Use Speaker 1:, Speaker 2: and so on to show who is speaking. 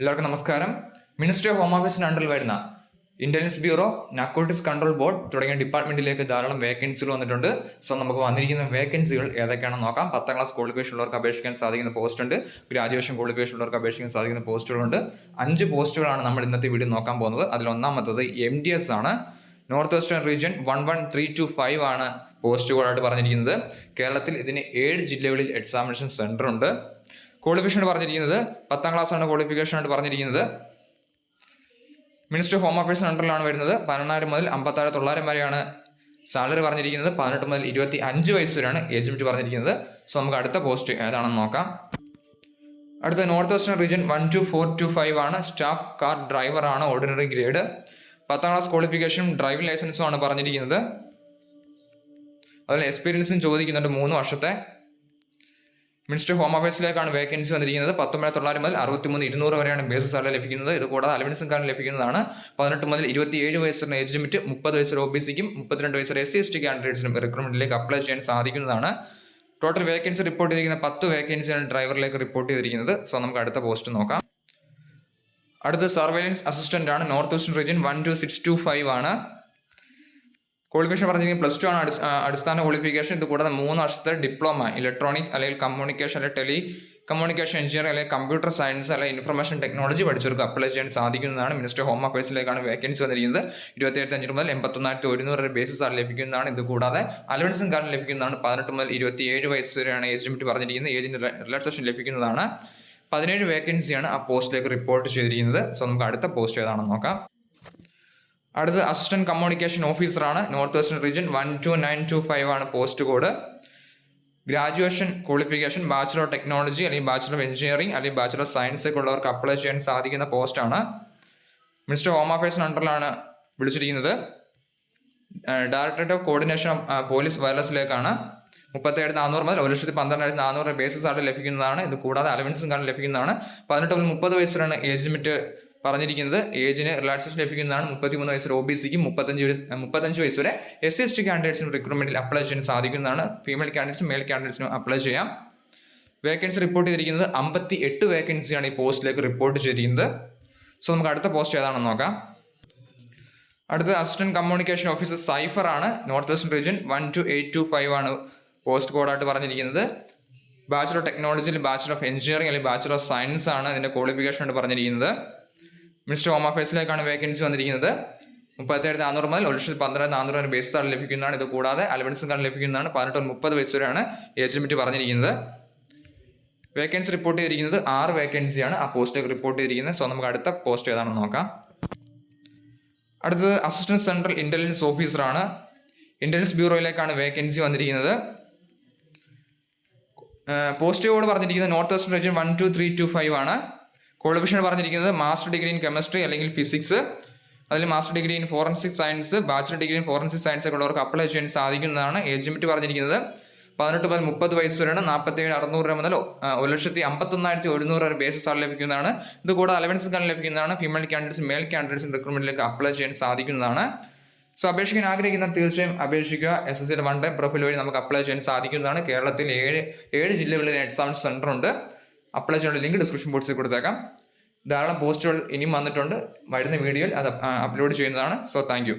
Speaker 1: എല്ലാവർക്കും നമസ്കാരം. Ministry of home ഓഫീസിന് അണ്ടറിൽ വരുന്ന intelligence bureau, narcotics control board തുടങ്ങിയ ഡിപ്പാർട്ട്മെന്റിലേക്ക് ധാരാളം വേക്കൻസികൾ വന്നിട്ടുണ്ട്. സോ നമുക്ക് വന്നിരിക്കുന്ന വേക്കൻസികൾ ഏതൊക്കെയാണെന്ന് നോക്കാം. 10ാം ക്ലാസ് ക്വാളിഫിക്കേഷൻ ഉള്ളവർക്ക് അപേക്ഷിക്കാൻ സാധിക്കുന്ന പോസ്റ്റ് ഉണ്ട്. ഗ്രാജുവേഷൻ ക്വാളിഫിക്കേഷൻ ഉള്ളവർക്ക് അപേക്ഷിക്കാൻ സാധിക്കുന്ന പോസ്റ്റുകളുണ്ട്. 5 പോസ്റ്റുകളാണ് നമ്മൾ ഇന്നത്തെ വീഡിയോ നോക്കാൻ പോകുന്നത്. അതിൽ ഒന്നാമത്തത് MDS ആണ്. നോർത്ത് വെസ്റ്റേൺ റീജിയൻ 11325 ആണ് പോസ്റ്റുകളായിട്ട് പറഞ്ഞിരിക്കുന്നത്. കേരളത്തിൽ ഇതിന് 7 ജില്ലകളിൽ എക്സാമിനേഷൻ സെന്റർ ഉണ്ട്. ക്വാളിഫിക്കേഷൻ പറഞ്ഞിരിക്കുന്നത് 10ാം ക്ലാസ് ആണ് ക്വാളിഫിക്കേഷൻ ആയിട്ട് പറഞ്ഞിരിക്കുന്നത്. മിനിസ്ട്രി ഓഫ് ഹോം അഫയേഴ്സിന് അണ്ടറിലാണ് വരുന്നത്. 18,000 മുതൽ 56,900 വരെയാണ് സാലറി പറഞ്ഞിരിക്കുന്നത്. 18 മുതൽ 25 വയസ്സ് വരെയാണ് ഏജ് ലിമിറ്റ് പറഞ്ഞിരിക്കുന്നത്. സോ നമുക്ക് അടുത്ത പോസ്റ്റ് ഏതാണെന്ന് നോക്കാം. അടുത്ത നോർത്ത് വെസ്റ്റേൺ റീജിയൻ 12425 ആണ്. സ്റ്റാഫ് കാർ ഡ്രൈവർ ആണ്, ഓർഡിനറി ഗ്രേഡ്. 10ാം ക്ലാസ് ക്വാളിഫിക്കേഷനും ഡ്രൈവിംഗ് ലൈസൻസും ആണ് പറഞ്ഞിരിക്കുന്നത്. അതിൽ എക്സ്പീരിയൻസും ചോദിക്കുന്നുണ്ട് 3 വർഷത്തെ. മിനിസ്ട്രി ഓഫ് ഹോം അഫയേഴ്സിലേക്കാണ് വേക്കൻസി വന്നിരിക്കുന്നത്. 19,900 മുതൽ 63,200 വരെയാണ് ബേസിക് സാലറി ലഭിക്കുന്നത്. ഇത് കൂടാതെ അലവൻസും കാർഡ് ലഭിക്കുന്നതാണ്. 18 മുതൽ 27 വയസ്സിന് ഏജ് ലിമിറ്റ്, 30 വയസ്സ് OBCക്കും 32 വയസ്സ് SC/ST കാൻഡിഡേറ്റ്സിനും റിക്രൂട്ട്മെന്റിലേക്ക് അപ്ലൈ ചെയ്യാൻ സാധിക്കുന്നതാണ്. ടോട്ടൽ വേക്കൻസി റിപ്പോർട്ട് ചെയ്തിരിക്കുന്ന 10 വേക്കൻസിയാണ് ഡ്രൈവറിലേക്ക് റിപ്പോർട്ട് ചെയ്തിരിക്കുന്നത്. സോ നമുക്ക് അടുത്ത പോസ്റ്റ് നോക്കാം. അടുത്ത സർവൈലൻസ് അസിസ്റ്റന്റ് ആണ്. നോർത്ത് വെസ്റ്റേൺ റീജിയൻ 12625 ആണ്. ക്വാളിഫിക്കേഷൻ പറഞ്ഞിരിക്കുന്നത് +2 ആണ് അടിസ്ഥാന ക്വാളിഫിക്കേഷൻ. ഇത് കൂടാതെ 3 വർഷത്തെ ഡിപ്ലോമ ഇലക്ട്രോണിക് അല്ലെങ്കിൽ കമ്മ്യൂണിക്കേഷൻ അല്ലെങ്കിൽ ടെലി കമ്മ്യൂണിക്കേഷൻ എഞ്ചിനീയർ അല്ലെങ്കിൽ കമ്പ്യൂട്ടർ സയൻസ് അല്ലെങ്കിൽ ഇൻഫർമേഷൻ ടെക്നോളജി പഠിച്ചവർക്ക് അപ്ലൈ ചെയ്യാൻ സാധിക്കുന്നതാണ്. മിനിസ്ട്രി ഓഫ് ഹോം അഫയേഴ്സിലേക്കാണ് വേക്കൻസി വന്നിരിക്കുന്നത്. 27,500 മുതൽ 81,100 വരെ ബേസിസ് സാലറി ലഭിക്കുന്നതാണ്. ഇത് കൂടാതെ അലവൻസും കാർഡ് ലഭിക്കുന്നതാണ്. 18 മുതൽ 27 വയസ്സ് വരെയാണ് ഏജ് ലിമിറ്റ് പറഞ്ഞിരിക്കുന്നത്. ഏജിന് റിലാക്സേഷൻ ലഭിക്കുന്നതാണ്. 17 വേക്കൻസിയാണ് ആ പോസ്റ്റിലേക്ക് റിപ്പോർട്ട് ചെയ്തിരിക്കുന്നത്. സോ നമുക്ക് അടുത്ത പോസ്റ്റ് ഏതാണെന്ന് നോക്കാം. അടുത്ത അസിസ്റ്റന്റ് കമ്മ്യൂണിക്കേഷൻ ഓഫീസർ ആണ്. നോർത്ത് വെസ്റ്റേൺ റീജിയൻ 12925 ആണ് post code. Graduation qualification bachelor of technology അല്ലെങ്കിൽ ബാച്ചുലർ ഓഫ് എഞ്ചിനീയറിംഗ് അല്ലെങ്കിൽ ബാച്ചുലർ ഓഫ് സയൻസ് ഒക്കെ ഉള്ളവർക്ക് അപ്ലൈ ചെയ്യാൻ സാധിക്കുന്ന പോസ്റ്റാണ്. മിനിസ്ട്രി ഓഫ് ഹോം അഫയേഴ്സിന് അണ്ടറിലാണ് വിളിച്ചിരിക്കുന്നത്. Directorate of coordination of police വയർലെസ്സിലേക്കാണ്. 37,400 മുതൽ 1,12,400 ബേസിസ് സാലറി ലഭിക്കുന്നതാണ്. ഇത് കൂടാതെ അലവൻസും കാർഡ് ലഭിക്കുന്നതാണ്. 18 മുതൽ 30 വയസ്സിലാണ് ഏജ് ലിമിറ്റ് പറഞ്ഞിരിക്കുന്നത്. ഏജിന് റിലാക്സേഷൻ ലഭിക്കുന്നതാണ്. 33 വയസ്സ് OBCക്കും 35 വയസ്സ് വരെ SC/ST കാൻഡിഡേറ്റ്സിനും റിക്രൂട്ട്മെന്റിൽ അപ്ലൈ ചെയ്യാൻ സാധിക്കുന്നതാണ്. ഫീമെയിൽ കാൻഡിഡേറ്റ്സും മെയിൽ കാൻഡിഡേറ്റ്സിനും അപ്ലൈ ചെയ്യാം. വേക്കൻസി റിപ്പോർട്ട് ചെയ്തിരിക്കുന്നത് 58 വേക്കൻസിയാണ് ഈ പോസ്റ്റിലേക്ക് റിപ്പോർട്ട് ചെയ്തിരിക്കുന്നത്. സോ നമുക്ക് അടുത്ത പോസ്റ്റ് ഏതാണെന്ന് നോക്കാം. അടുത്ത അസിസ്റ്റന്റ് കമ്മ്യൂണിക്കേഷൻ ഓഫീസർ സൈഫർ ആണ്. നോർത്ത് വെസ്റ്റേൺ റീജിയൻ 12825 ആണ് പോസ്റ്റ് കോഡായിട്ട് പറഞ്ഞിരിക്കുന്നത്. ബാച്ചുലർ ഓഫ് ടെക്നോളജിയിൽ ബാച്ചുലർ ഓഫ് എഞ്ചിനീയറിംഗ് അല്ലെങ്കിൽ ബാച്ചുലർ ഓഫ് സയൻസ് ആണ് ഇതിന്റെ ക്വാളിഫിക്കേഷൻ ആയിട്ട് പറഞ്ഞിരിക്കുന്നത്. മിനിസ്ട്രി ഓഫ് ഹോം അഫയേഴ്സിലേക്കാണ് വേക്കൻസി വന്നിരിക്കുന്നത്. 37,400 മുതൽ 1,12,400 വരെ ബേസ് സാലറി ലഭിക്കുന്നതാണ്. ഇത് കൂടാതെ അലവൻസും കാർഡ് ലഭിക്കുന്നതാണ്. 18 മുതൽ 30 വയസ്സ് വരെയാണ് ഏജ് ലിമിറ്റ് പറഞ്ഞിരിക്കുന്നത്. വേക്കൻസി റിപ്പോർട്ട് ചെയ്തിരിക്കുന്നത് 6 വേക്കൻസിയാണ് ആ പോസ്റ്റിലേക്ക് റിപ്പോർട്ട് ചെയ്തിരിക്കുന്നത്. സോ നമുക്ക് അടുത്ത പോസ്റ്റ് ഏതാണെന്ന് നോക്കാം. അടുത്തത് അസിസ്റ്റന്റ് സെൻട്രൽ ഇന്റലിജൻസ് ഓഫീസർ ആണ്. ഇന്റലിജൻസ് ബ്യൂറോയിലേക്കാണ് വേക്കൻസി വന്നിരിക്കുന്നത്. പോസ്റ്റ് കോഡ് പറഞ്ഞിരിക്കുന്നത് നോർത്ത് വെസ്റ്റേൺ റീജിയൻ 12325 ആണ്. ക്വാളിഫിക്കേഷൻ പറഞ്ഞിരിക്കുന്നത് മാസ്റ്റർ ഡിഗ്രി ഇൻ കെമിസ്ട്രി അല്ലെങ്കിൽ ഫിസിക്സ്, അതിൽ master degree in forensic science, bachelor degree in forensic science ഒക്കെ ഉള്ളവർക്ക് അപ്ലൈ ചെയ്യാൻ സാധിക്കുന്നതാണ്. ഏജ് ലിമിറ്റ് പറഞ്ഞിരിക്കുന്നത് 18 മുതൽ 30 വയസ്സ് വരെയാണ്. 47,600 മുതൽ 1,51,100 വരെ ബേസിസ് സാലറി ലഭിക്കുന്നതാണ്. ഇത് കൂടാതെ അലവൻസ് കാർഡ് ലഭിക്കുന്നതാണ്. ഫീമെയിൽ കാൻഡിഡേറ്റ്സും മെയിൽ കാൻഡിഡേറ്റ്സും റിക്രൂട്ട്മെന്റിലേക്ക് അപ്ലൈ ചെയ്യാൻ സാധിക്കുന്നതാണ്. സോ അപേക്ഷിക്കാൻ ആഗ്രഹിക്കുന്നവർ തീർച്ചയായും അപേക്ഷിക്കുക. SSCയുടെ 1 ടൈം പ്രൊഫൈൽ വഴി നമുക്ക് അപ്ലൈ ചെയ്യാൻ സാധിക്കുന്നതാണ്. കേരളത്തിൽ 7 ജില്ലകളിൽ എക്സാമിനേഷൻ സെന്റർ ഉണ്ട്. അപ്ലൈ ചെയ്യാനുള്ള ലിങ്ക് ഡിസ്ക്രിപ്ഷൻ ബോക്സിൽ കൊടുത്തേക്കാം. ധാരാളം പോസ്റ്റുകൾ ഇനിയും വന്നിട്ടുണ്ട്. വരുന്ന വീഡിയോയിൽ അത് അപ്ലോഡ് ചെയ്യുന്നതാണ്. So thank you.